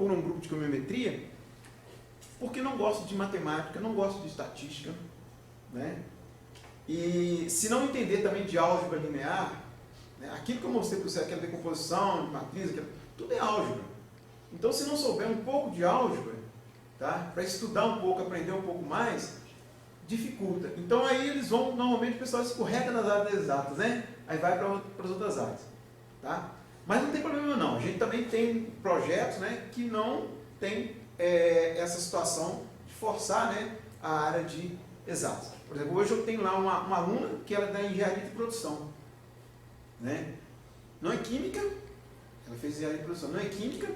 procuram um grupo de quimiometria porque não gostam de matemática, não gostam de estatística, né? E se não entender também de álgebra linear, né? Aquilo que eu mostrei para você, aquela decomposição de matriz, tudo é álgebra. Então, se não souber um pouco de álgebra, tá? Para estudar um pouco, aprender um pouco mais, dificulta. Então, aí eles vão, normalmente o pessoal escorrega nas áreas exatas, né? Aí vai para as outras áreas, tá? Mas não tem problema não, a gente também tem projetos, né, que não tem essa situação de forçar, né, a área de exatas. Por exemplo, hoje eu tenho lá uma aluna que ela é da engenharia de produção, né? Não é química, ela fez engenharia de produção, não é química,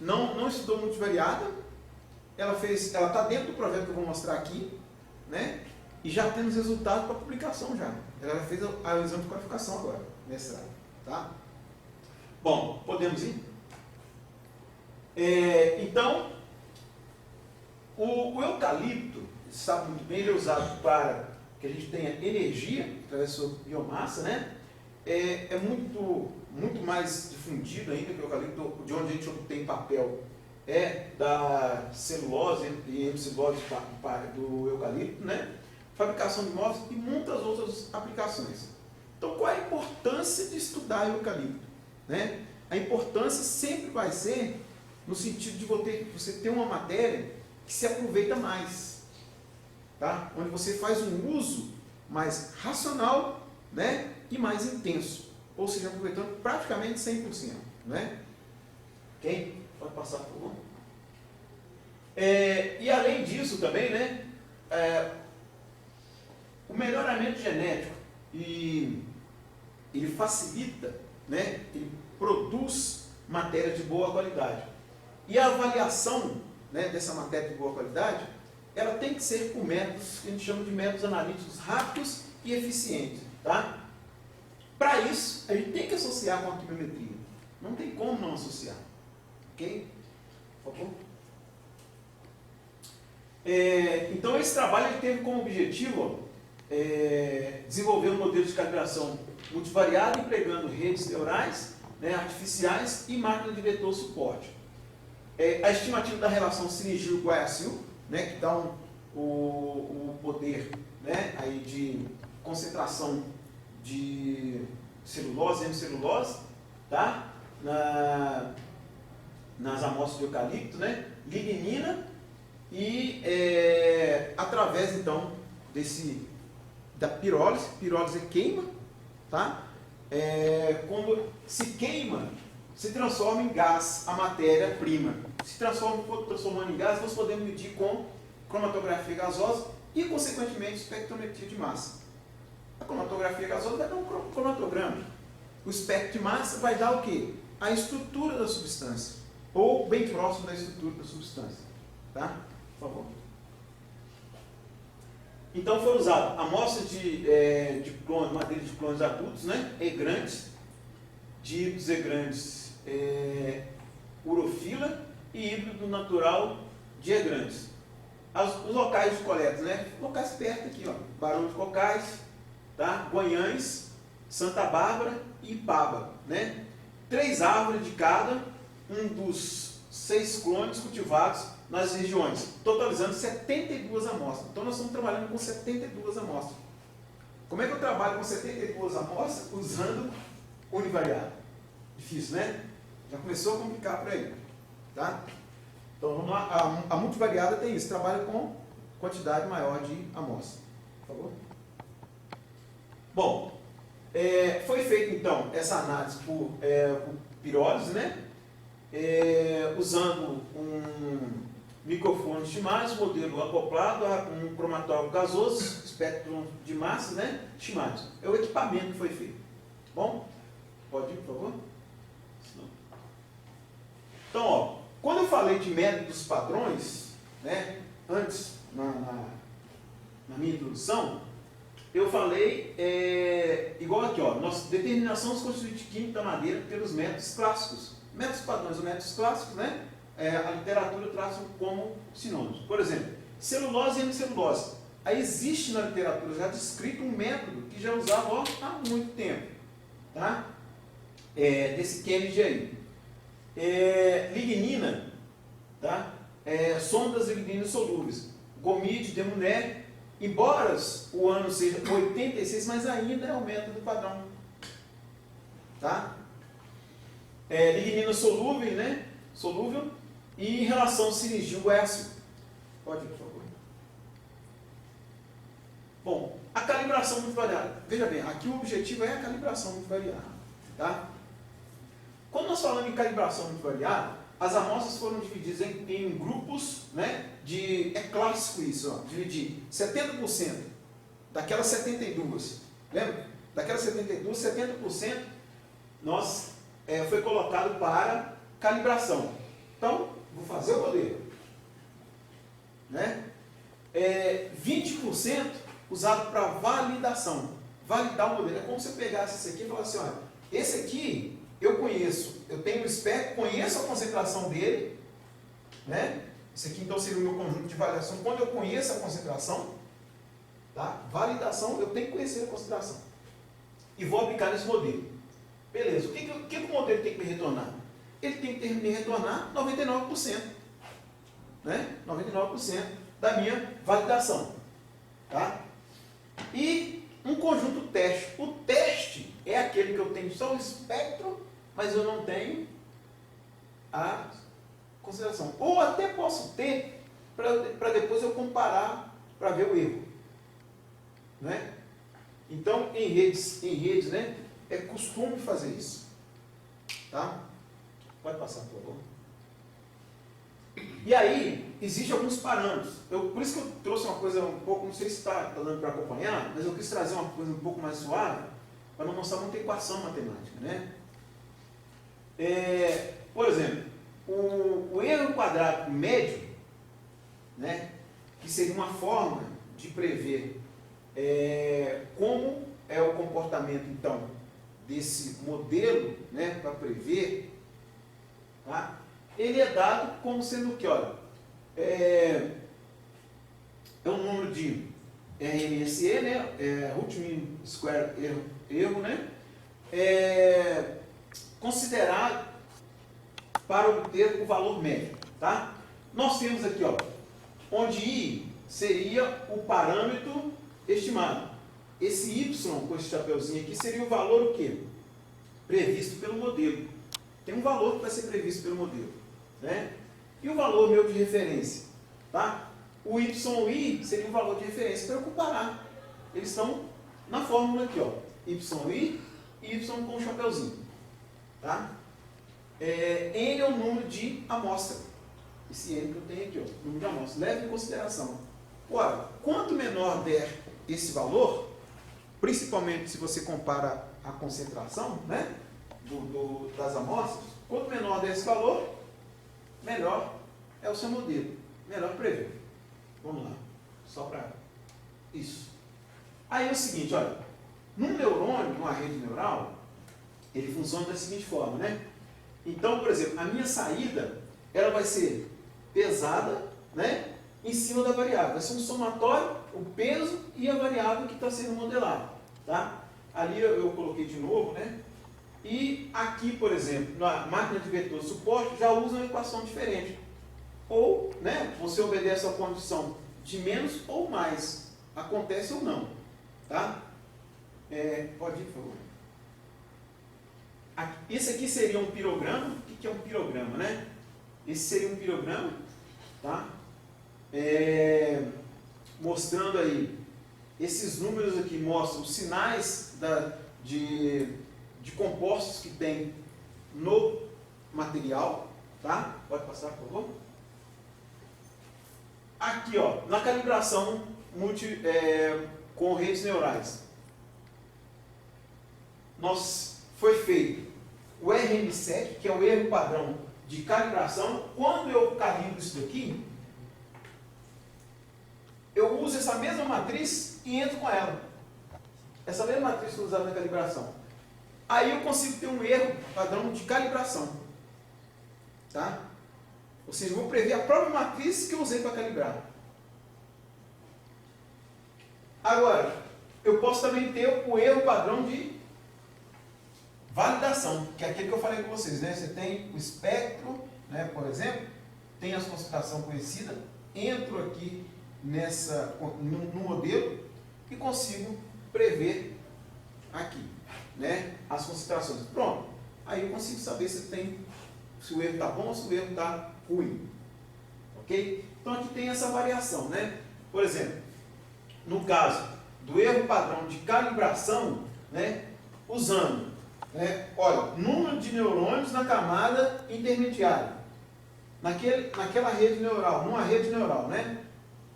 não estudou multivariada, ela está dentro do projeto que eu vou mostrar aqui, né? E já temos resultados para publicação já. Ela fez o exame de qualificação agora, mestrado, tá? Bom, podemos ir? Então, o eucalipto, você sabe muito bem, ele é usado para que a gente tenha energia através da sua biomassa, né? É muito mais difundido ainda que o eucalipto, de onde a gente obtém papel, é da celulose e hemicellulose do eucalipto, né? Fabricação de móveis e muitas outras aplicações. Então, qual é a importância de estudar o eucalipto? Né? A importância sempre vai ser no sentido de você ter uma matéria que se aproveita mais, tá? Onde você faz um uso mais racional, né? E mais intenso, ou seja, aproveitando praticamente 100%. Né? Ok? Pode passar, por favor. E além disso também, né? O melhoramento genético, ele facilita, né? Ele produz matéria de boa qualidade. E a avaliação, né, dessa matéria de boa qualidade, ela tem que ser por métodos que a gente chama de métodos analíticos rápidos e eficientes. Tá? Para isso, a gente tem que associar com a quimiometria. Não tem como não associar. Ok? Por favor. Então, esse trabalho ele teve como objetivo desenvolver um modelo de calibração multivariado empregando redes neurais, né, artificiais e máquina de vetor suporte. A estimativa da relação Sinigil-Guaiacil, né, que dá o poder, né, aí de concentração de celulose e hemicelulose, tá? Nas amostras de eucalipto, né? Lignina e através então da pirólise queima, tá? Quando se queima, se transforma em gás a matéria-prima. Se transformando em gás, nós podemos medir com cromatografia gasosa e, consequentemente, espectrometria de massa. A cromatografia gasosa vai dar um cromatograma. O espectro de massa vai dar o quê? A estrutura da substância, ou bem próximo da estrutura da substância. Tá? Por favor. Então, foi usado amostras de madeira de clones adultos, né? E-grandes, dívidos E-grandes, urofila e híbrido natural de E-grandes. Os locais de coleta, né? Locais perto aqui, ó. Barão de Cocais, tá? Guanhães, Santa Bárbara e Ipaba, né? 3 árvores de cada, um dos 6 clones cultivados nas regiões, totalizando 72 amostras. Então, nós estamos trabalhando com 72 amostras. Como é que eu trabalho com 72 amostras usando univariado? Difícil, né? Já começou a complicar por aí. Tá? Então, vamos lá. A multivariada tem isso, trabalha com quantidade maior de amostras. Por favor. Bom, foi feita então essa análise por pirólise, né? Usando um microfone Shimadzu, modelo acoplado a um cromatógrafo gasoso, espectro de massa, né? Shimadzu. É o equipamento que foi feito. Tá bom? Pode ir, por favor? Então, ó, quando eu falei de métodos padrões, né? Antes, na minha introdução, eu falei, igual aqui, ó, nossa determinação dos constituintes químicos da madeira pelos métodos clássicos. Métodos padrões ou métodos clássicos, né? A literatura traz como sinônimos. Por exemplo, celulose e hemicelulose. Aí existe na literatura já descrito um método que já usava há muito tempo. Tá? Desse Kennedy aí. Lignina tá? Soma das ligninas solúveis, Gomide, Demuné, embora o ano seja 86, mas ainda é o método padrão. Tá? Lignina solúvel, né? Solúvel, e em relação ao Sinigil Écio. Pode ir, por favor. Bom, a calibração muito variada. Veja bem, aqui o objetivo é a calibração muito variada. Tá? Quando nós falamos em calibração muito variada, as amostras foram divididas em grupos, né, é clássico isso, ó, dividir 70% daquelas 72, lembra? Daquelas 72, 70% foi colocado para calibração. Então, vou fazer o modelo. Né? 20% usado para validação. Validar o modelo. É como se eu pegasse esse aqui e falasse assim, olha, esse aqui eu conheço, eu tenho um espectro, conheço a concentração dele, né? Esse aqui então seria o meu conjunto de validação. Quando eu conheço a concentração, tá? Validação, eu tenho que conhecer a concentração. E vou aplicar nesse modelo. Beleza, o que o modelo tem que me retornar? Ele tem que me retornar 99%. Né? 99% da minha validação. Tá? E um conjunto teste. O teste é aquele que eu tenho só o espectro, mas eu não tenho a consideração. Ou até posso ter, para depois eu comparar, para ver o erro. Né? Então, em redes, né, é costume fazer isso. Tá? Pode passar, por favor. E aí, existem alguns parâmetros. Por isso que eu trouxe uma coisa um pouco, não sei se está dando para acompanhar, mas eu quis trazer uma coisa um pouco mais suave, para não mostrar muita equação matemática. Né? Por exemplo, o erro quadrático médio, né, que seria uma forma de prever como é o comportamento, então, desse modelo, né, para prever, tá? Ele é dado como sendo o que? Olha, é um número de RMSE, né, root mean square erro, né, considerado para obter o valor médio. Tá? Nós temos aqui, ó, onde I seria o parâmetro estimado. Esse Y, com esse chapeuzinho aqui, seria o valor o quê? Previsto pelo modelo. Tem um valor que vai ser previsto pelo modelo. Né? E o valor meu de referência? Tá? O YI seria o valor de referência para eu comparar. Eles estão na fórmula aqui, ó. YI e Y com o chapeuzinho. Tá? N é o número de amostra. Esse N que eu tenho aqui, ó, número de amostra. Leve em consideração. Ora, quanto menor der esse valor, principalmente se você compara a concentração, né, das amostras, quanto menor der esse valor, melhor é o seu modelo. Melhor prever. Vamos lá. Só para isso. Aí é o seguinte, olha. Num neurônio, numa rede neural, ele funciona da seguinte forma, né? Então, por exemplo, a minha saída, ela vai ser pesada, né, em cima da variável. Vai ser um somatório, o peso e a variável que está sendo modelada. Tá? Ali eu coloquei de novo, né? E aqui, por exemplo, na máquina de vetor suporte, já usa uma equação diferente. Ou, né, você obedece a condição de menos ou mais. Acontece ou não. Tá? Pode ir, por favor. Esse aqui seria um pirograma. O que é um pirograma, né? Esse seria um pirograma, tá? Mostrando aí, esses números aqui mostram os sinais de compostos que tem no material, tá? Pode passar, por favor. Aqui, ó, na calibração com redes neurais, foi feito o RM7, que é o erro padrão de calibração. Quando eu calibro isso daqui, eu uso essa mesma matriz e entro com ela. Essa mesma matriz que eu usava na calibração. Aí eu consigo ter um erro padrão de calibração. Tá? Ou seja, eu vou prever a própria matriz que eu usei para calibrar. Agora, eu posso também ter o erro padrão de validação, que é aquele que eu falei com vocês, né? Você tem o espectro, né, por exemplo, tenho a concentração conhecida, entro aqui no modelo e consigo prever aqui, né, as concentrações. Pronto. Aí eu consigo saber se o erro está bom ou se o erro está ruim. Ok? Então aqui tem essa variação, né? Por exemplo, no caso do erro padrão de calibração, né, usando, né, olha, número de neurônios na camada intermediária, naquela rede neural, numa rede neural, né?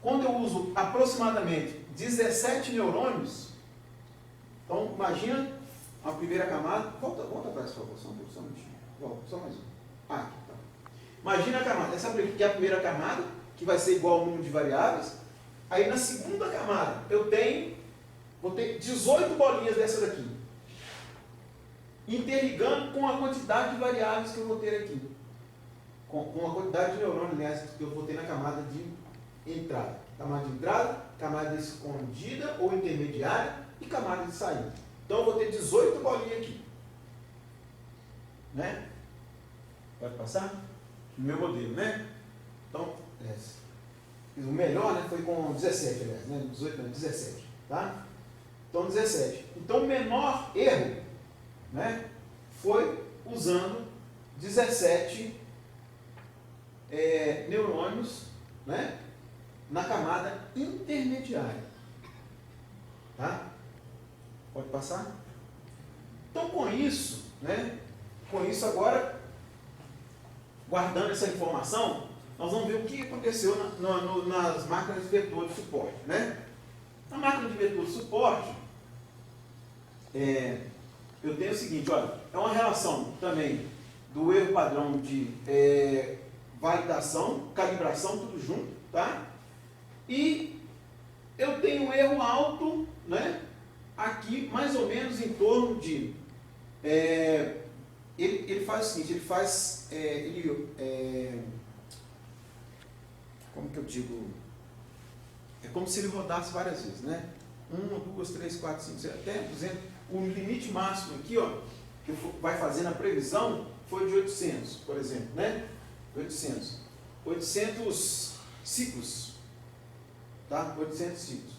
Quando eu uso aproximadamente 17 neurônios, então imagina a primeira camada, volta atrás, por favor, só um minutinho, volta, só mais um. Aqui, tá. Imagina a camada, essa aqui é a primeira camada, que vai ser igual ao número de variáveis. Aí na segunda camada, vou ter 18 bolinhas dessa daqui, interligando com a quantidade de variáveis que eu vou ter aqui, com a quantidade de neurônios, aliás, que eu vou ter na camada de entrada. Camada de entrada, camada escondida ou intermediária e camada de saída. Então eu vou ter 18 bolinhas aqui. Né? Pode passar? No meu modelo, né? Então, o melhor, né, foi com 17, aliás, né? 18 não, 17. Tá? Então 17. Então o menor erro, né, foi usando 17 neurônios, né, na camada intermediária. Tá? Pode passar? Então com isso, né, agora, guardando essa informação, nós vamos ver o que aconteceu nas máquinas de vetor de suporte. Né? Na máquina de vetor de suporte, eu tenho o seguinte, olha, é uma relação também do erro padrão de validação, calibração, tudo junto, tá? E eu tenho um erro alto, né, aqui mais ou menos em torno de... ele faz o seguinte, como que eu digo? É como se ele rodasse várias vezes, né? 1, 2, 3, 4, 5, 6, até 200. O limite máximo aqui, ó, que vai fazer na previsão, foi de 800, por exemplo, né? 800 ciclos, tá? 800 ciclos.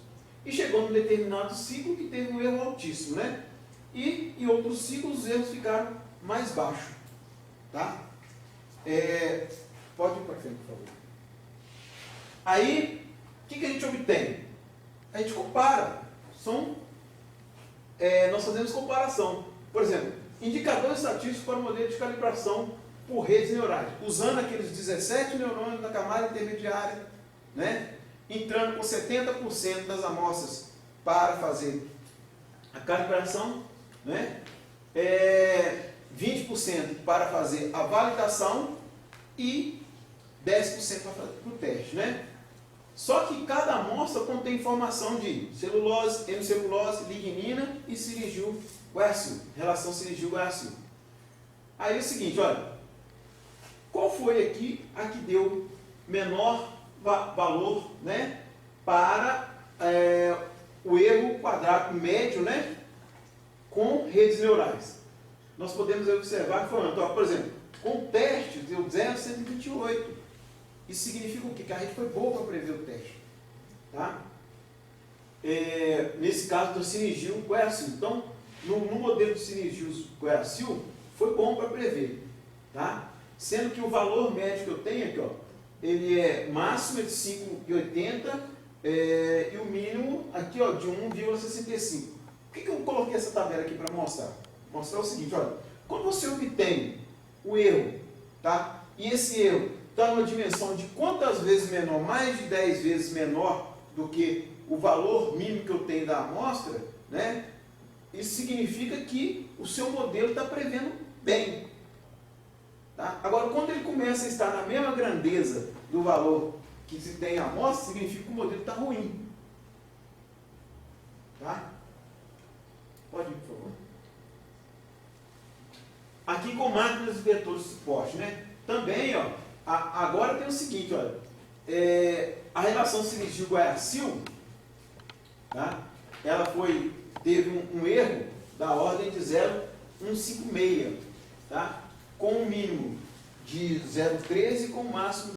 E chegou num determinado ciclo que teve um erro altíssimo, né? E em outros ciclos os erros ficaram mais baixos, tá? Pode ir para frente, por favor. Aí, o que a gente obtém? A gente compara. Nós fazemos comparação. Por exemplo, indicadores estatísticos para o modelo de calibração por redes neurais, usando aqueles 17 neurônios na camada intermediária, né? Entrando com 70% das amostras para fazer a calibração, né? 20% para fazer a validação e 10% para fazer o teste, né? Só que cada amostra contém informação de celulose, hemicelulose, lignina e Sirigil-Guercil, relação Sirigil-Guercil. Aí é o seguinte, olha, qual foi aqui a que deu menor valor, né, para o erro quadrado médio, né, com redes neurais? Nós podemos observar que foi, então, por exemplo, com teste deu 0,128. Isso significa o quê? Que a rede foi boa para prever o teste. Tá? Nesse caso do Sirigil-Guercil. Então, no modelo do Sirigil-Guercil, foi bom para prever. Tá? Sendo que o valor médio que eu tenho aqui, ó, ele é máximo de 5,80 e o mínimo aqui, ó, de 1,65. Por que eu coloquei essa tabela aqui para mostrar? Mostrar o seguinte, olha, quando você obtém o erro, tá? E esse erro está numa dimensão de quantas vezes menor, mais de 10 vezes menor do que o valor mínimo que eu tenho da amostra, né? Isso significa que o seu modelo está prevendo bem. Tá? Agora, quando ele começa a estar na mesma grandeza do valor que se tem a amostra, significa que o modelo está ruim. Tá? Pode ir, por favor. Aqui com máquinas de vetores de suporte, né? Também, ó, agora tem o seguinte, olha, a relação Sirigil-Guercil, tá? Ela teve um erro da ordem de 0,156, tá? Com um mínimo de 0,13 e com um máximo